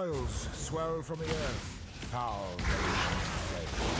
boils swell from the earth, foul raging flame.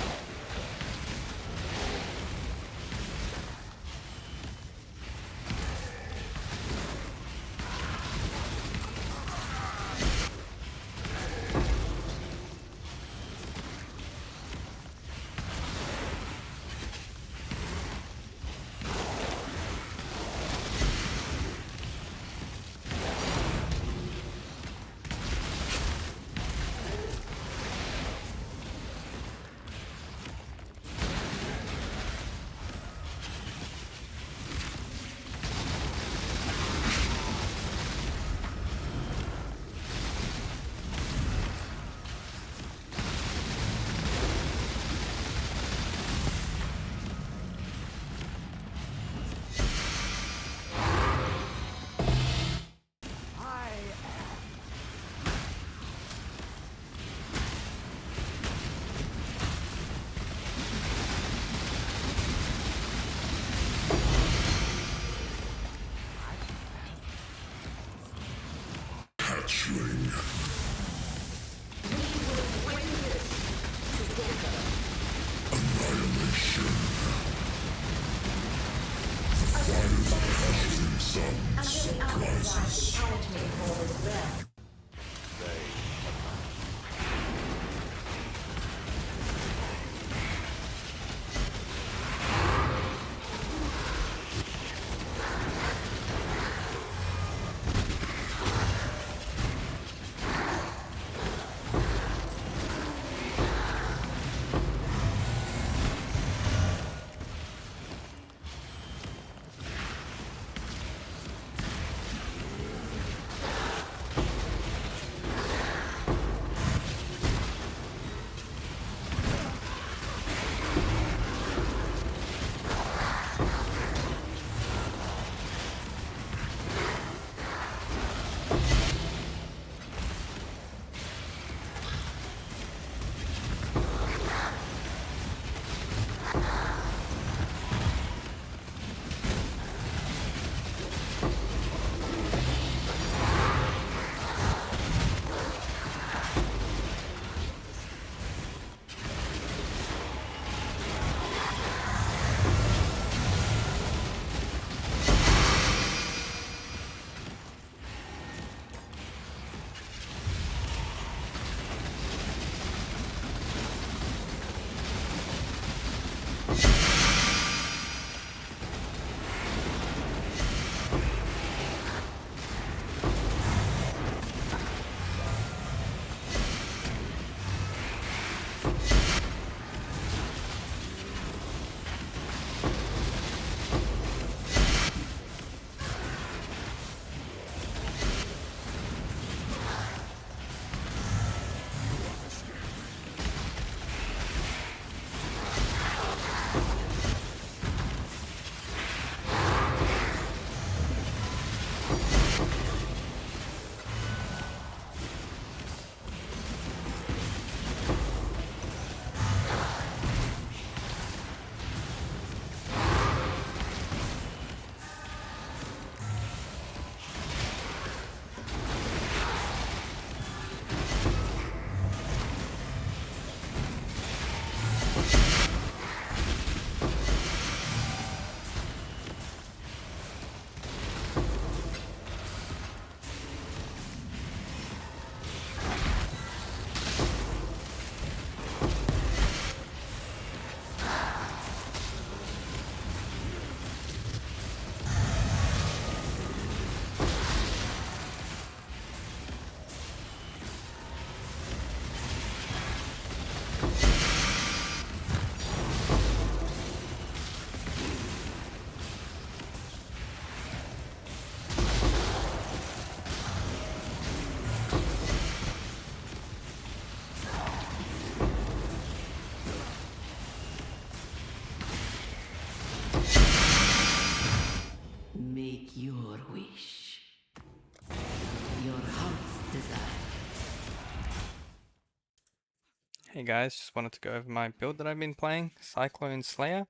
Hey guys, just wanted to go over my build that I've been playing, Cyclone Slayer,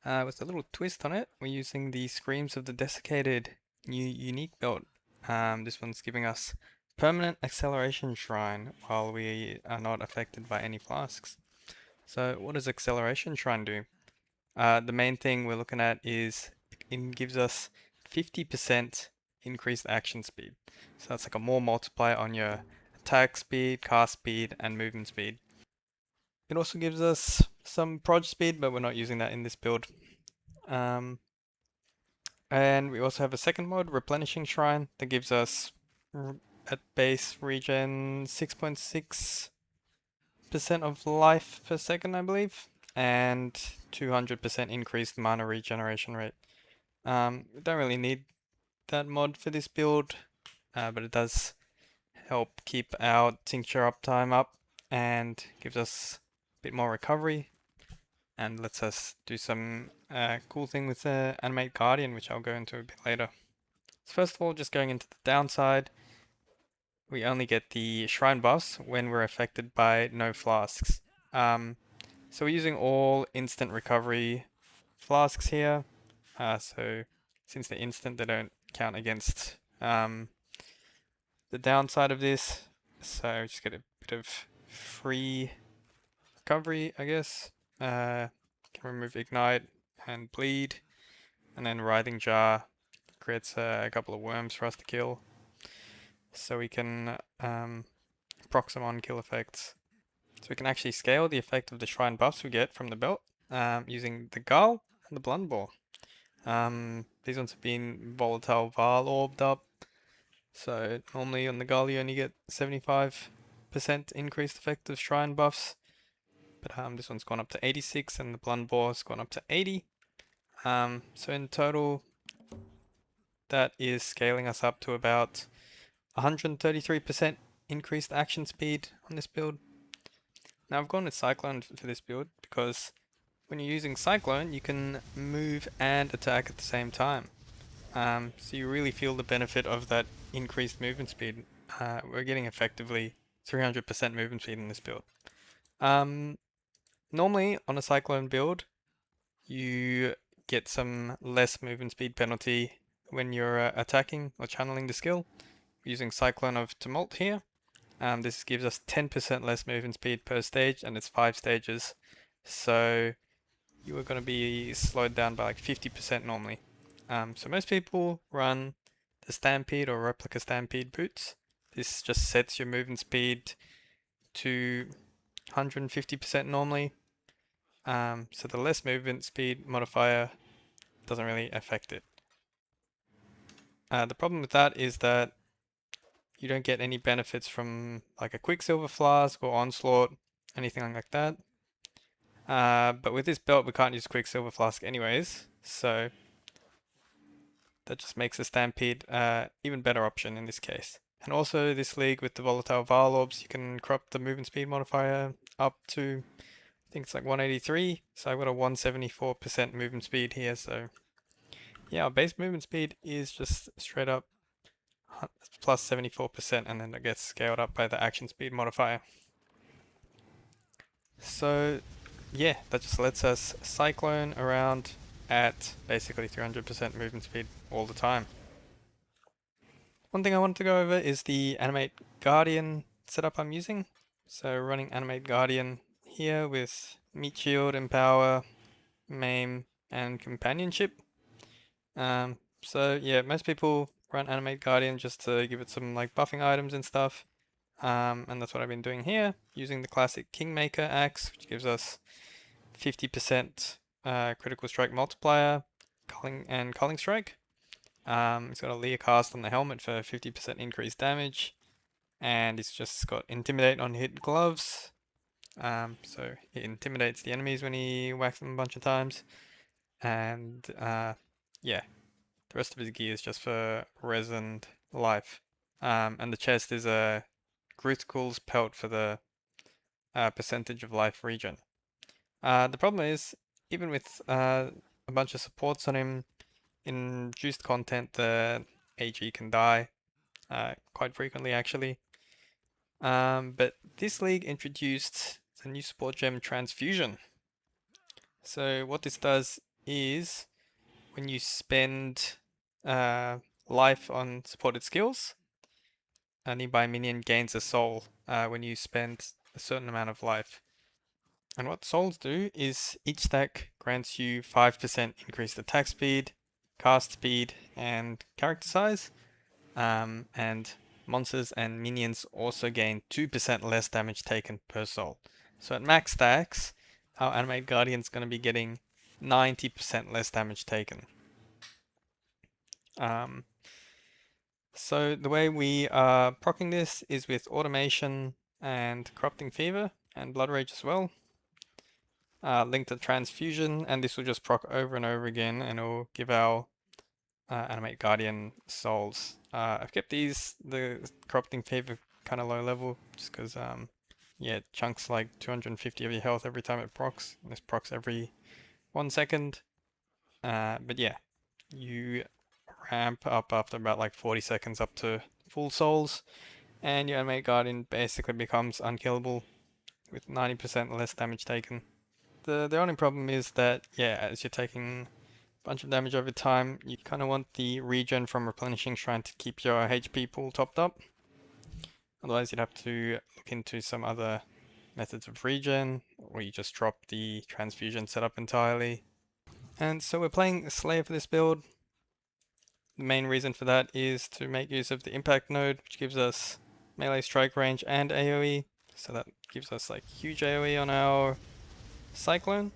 with a little twist on it. We're using the Screams of the Desiccated new unique build. This one's giving us permanent acceleration shrine while we are not affected by any flasks. So what does acceleration shrine do? The main thing we're looking at is it gives us 50% increased action speed. So that's like a more multiplier on your attack speed, cast speed, and movement speed. It also gives us some proj speed, but we're not using that in this build. And we also have a second mod, Replenishing Shrine, that gives us at base regen 6.6% of life per second, I believe, and 200% increased mana regeneration rate. We don't really need that mod for this build, but it does help keep our tincture uptime up and gives us a bit more recovery and lets us do some cool thing with the Animate Guardian, which I'll go into a bit later. So first of all, just going into the downside, we only get the shrine buffs when we're affected by no flasks. So we're using all instant recovery flasks here. So since they're instant, they don't count against the downside of this. So just get a bit of free recovery, I guess. Can remove ignite and bleed, and then writhing jar creates a couple of worms for us to kill. So we can proc some on kill effects. So we can actually scale the effect of the shrine buffs we get from the belt using the Gull and the Blunderbore. These ones have been volatile Val orbed up. So normally on the Gull you only get 75% increased effect of shrine buffs. But this one's gone up to 86 and the Blunderbore's gone up to 80. So in total that is scaling us up to about 133% increased action speed on this build. Now I've gone with Cyclone for this build because when you're using Cyclone you can move and attack at the same time. So you really feel the benefit of that increased movement speed. We're getting effectively 300% movement speed in this build. Normally on a Cyclone build you get some less movement speed penalty when you're attacking or channeling the skill. Using Cyclone of Tumult here. This gives us 10% less movement speed per stage, and it's 5 stages. So you are going to be slowed down by like 50% normally. So most people run the Stampede or Replica Stampede boots. This just sets your movement speed to 150% normally. So the less movement speed modifier doesn't really affect it. The problem with that is that you don't get any benefits from like a Quicksilver Flask or Onslaught, anything like that. But with this belt we can't use Quicksilver Flask anyways, so that just makes the Stampede even better option in this case. And also this league with the Volatile Val Orbs, you can crop the movement speed modifier up to, I think it's like 183, so I've got a 174% movement speed here, so yeah, our base movement speed is just straight up plus 74%, and then it gets scaled up by the action speed modifier. So yeah, that just lets us Cyclone around at basically 300% movement speed all the time. One thing I wanted to go over is the Animate Guardian setup I'm using. So running Animate Guardian here with Meat Shield, Empower, Maim, and Companionship. So yeah, most people run Animate Guardian just to give it some like buffing items and stuff. And that's what I've been doing here, using the classic Kingmaker axe, which gives us 50% critical strike multiplier, culling strike. It's got a Leer Cast on the helmet for 50% increased damage, and it's just got Intimidate on hit gloves. So it intimidates the enemies when he whacks them a bunch of times. And yeah, the rest of his gear is just for res and life. And the chest is a Gruthkul's Pelt for the percentage of life regen. The problem is, even with a bunch of supports on him, in juiced content the AG can die quite frequently actually. But this league introduced the new support gem Transfusion. So what this does is when you spend life on supported skills, a nearby minion gains a soul when you spend a certain amount of life. And what souls do is each stack grants you 5% increased attack speed, cast speed, and character size. And monsters and minions also gain 2% less damage taken per soul. So at max stacks, our Animate Guardian's going to be getting 90% less damage taken. So the way we are proccing this is with automation and corrupting fever and blood rage as well. Linked to transfusion, and this will just proc over and over again, and it will give our Animate Guardian souls. I've kept the corrupting fever kind of low level, just because yeah, it chunks like 250 of your health every time it procs, and this procs every 1 second. But yeah, you ramp up after about like 40 seconds up to full souls, and your Animate Guardian basically becomes unkillable with 90% less damage taken. The only problem is that, yeah, as you're taking a bunch of damage over time, you kind of want the regen from replenishing Shrine to keep your HP pool topped up. Otherwise, you'd have to look into some other methods of regen, or you just drop the transfusion setup entirely. And so we're playing Slayer for this build. The main reason for that is to make use of the impact node, which gives us melee strike range and AoE. So that gives us like huge AoE on our Cyclone.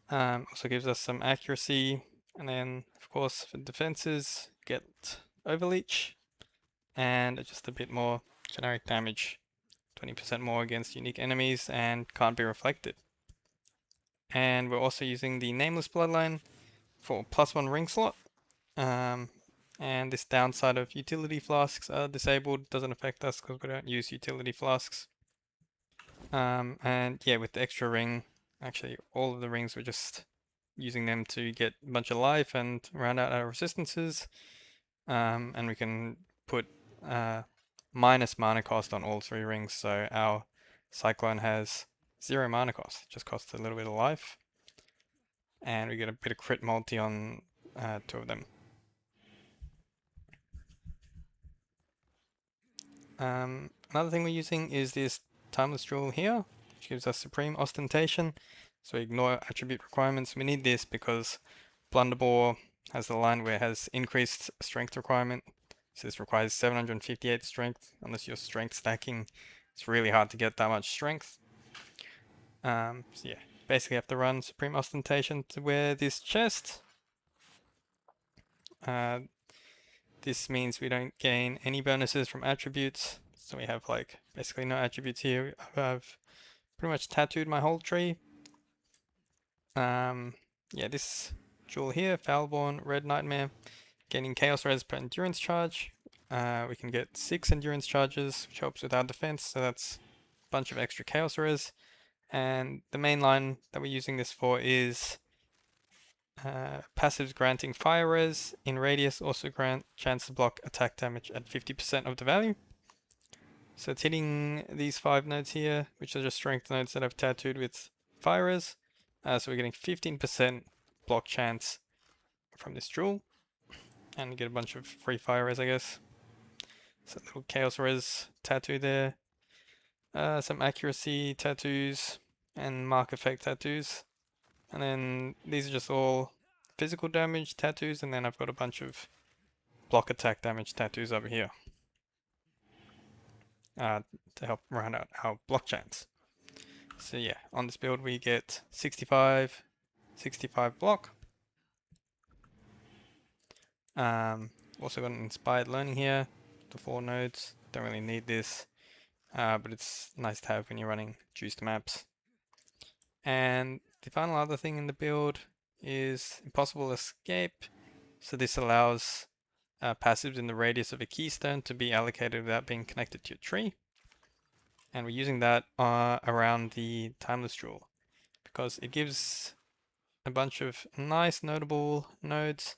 Also gives us some accuracy, and then of course for defenses get overleech and just a bit more generic damage, 20% more against unique enemies and can't be reflected. And we're also using the Nameless Bloodline for +1 ring slot. And this downside of utility flasks are disabled, doesn't affect us because we don't use utility flasks. And yeah, with the extra ring, actually all of the rings we're just using them to get a bunch of life and round out our resistances. And we can put minus mana cost on all 3 rings, so our Cyclone has 0 mana cost, just costs a little bit of life. And we get a bit of crit multi on 2 of them. Another thing we're using is this Timeless Jewel here, which gives us Supreme Ostentation. So we ignore attribute requirements. We need this because Blunderbore has the line where it has increased strength requirement. So this requires 758 strength. Unless you're strength stacking, it's really hard to get that much strength. So yeah, basically have to run Supreme Ostentation to wear this chest. This means we don't gain any bonuses from attributes. So we have like basically no attributes here. I've pretty much tattooed my whole tree. Yeah, this jewel here, Foulborn, Red Nightmare, gaining Chaos Res per endurance charge. We can get 6 endurance charges, which helps with our defense, so that's a bunch of extra Chaos Res. And the main line that we're using this for is passives granting Fire Res in radius also grant chance to block attack damage at 50% of the value. So it's hitting these 5 nodes here, which are just strength nodes that I've tattooed with Fire Res. So we're getting 15% block chance from this jewel. And we get a bunch of free Fire Res, I guess. So a little Chaos Res tattoo there. Some accuracy tattoos and mark effect tattoos. And then these are just all physical damage tattoos, and then I've got a bunch of block attack damage tattoos over here to help round out our block chance. So yeah, on this build we get 65 block. Also got an inspired learning here, the 4 nodes. Don't really need this, but it's nice to have when you're running juiced maps. And the final other thing in the build is Impossible Escape. So this allows passives in the radius of a keystone to be allocated without being connected to your tree. And we're using that around the Timeless Jewel because it gives a bunch of nice notable nodes,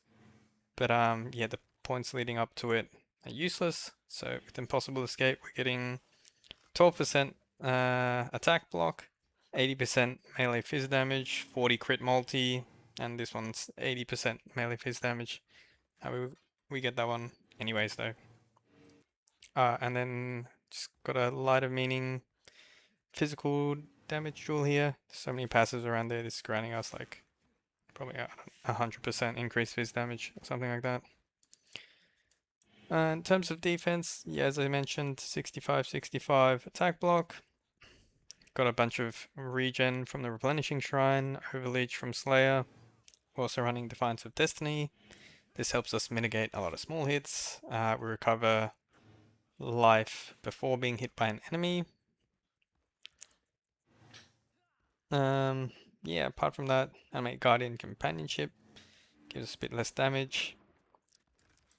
but yeah, the points leading up to it are useless. So with Impossible Escape, we're getting 12% attack block, 80% melee fizz damage, 40 crit multi, and this one's 80% melee fizz damage. We get that one anyways though. And then just got a light of meaning physical damage jewel here. So many passives around there. This is granting us like probably 100% increased phys damage or something like that. In terms of defense, yeah, as I mentioned, 65-65 attack block. Got a bunch of regen from the replenishing shrine, overleech from Slayer. We're also running Defiance of Destiny. This helps us mitigate a lot of small hits. We recover life before being hit by an enemy. Yeah, apart from that, Animate Guardian Companionship gives us a bit less damage.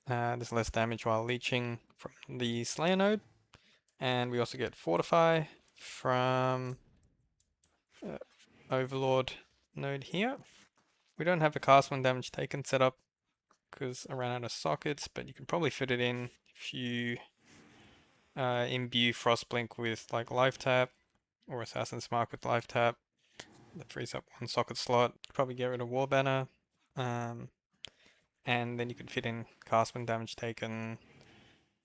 There's less damage while leeching from the Slayer node. And we also get Fortify from Overlord node here. We don't have a cast when damage taken set up because I ran out of sockets, but you can probably fit it in if you imbue Frostblink with like Life Tap or Assassin's Mark with Life Tap. That frees up one socket slot. Probably get rid of War Banner. And then you could fit in cast when damage taken,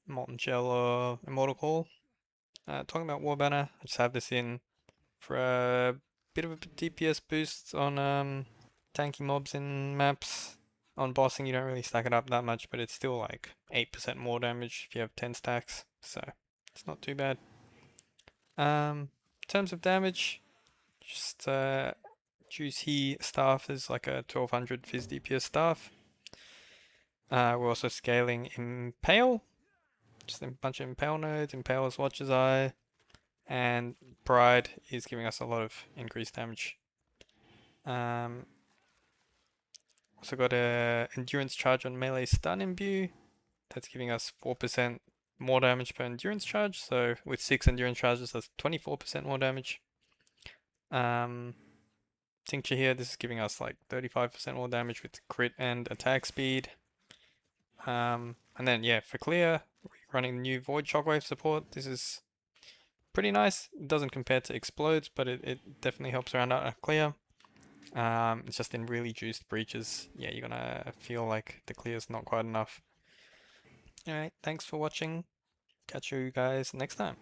Molten Shell or Immortal Call. Talking about War Banner, I just have this in for a bit of a DPS boost on tanky mobs in maps. On bossing you don't really stack it up that much, but it's still like 8% more damage if you have 10 stacks, so it's not too bad. In terms of damage, just choose here staff is like a 1200 Fizz DPS staff. We're also scaling Impale, just a bunch of Impale nodes, Impale as Watcher's Eye, and Pride is giving us a lot of increased damage. Also got a Endurance Charge on Melee Stun Imbue, that's giving us 4% more damage per Endurance Charge, so with 6 Endurance Charges that's 24% more damage. Tincture here, this is giving us like 35% more damage with crit and attack speed. And then yeah, for clear, running the new Void Shockwave support. This is pretty nice. It doesn't compare to Explodes, but it definitely helps around out clear. It's just in really juiced breaches. Yeah, you're gonna feel like the clear's not quite enough. Alright, thanks for watching. Catch you guys next time.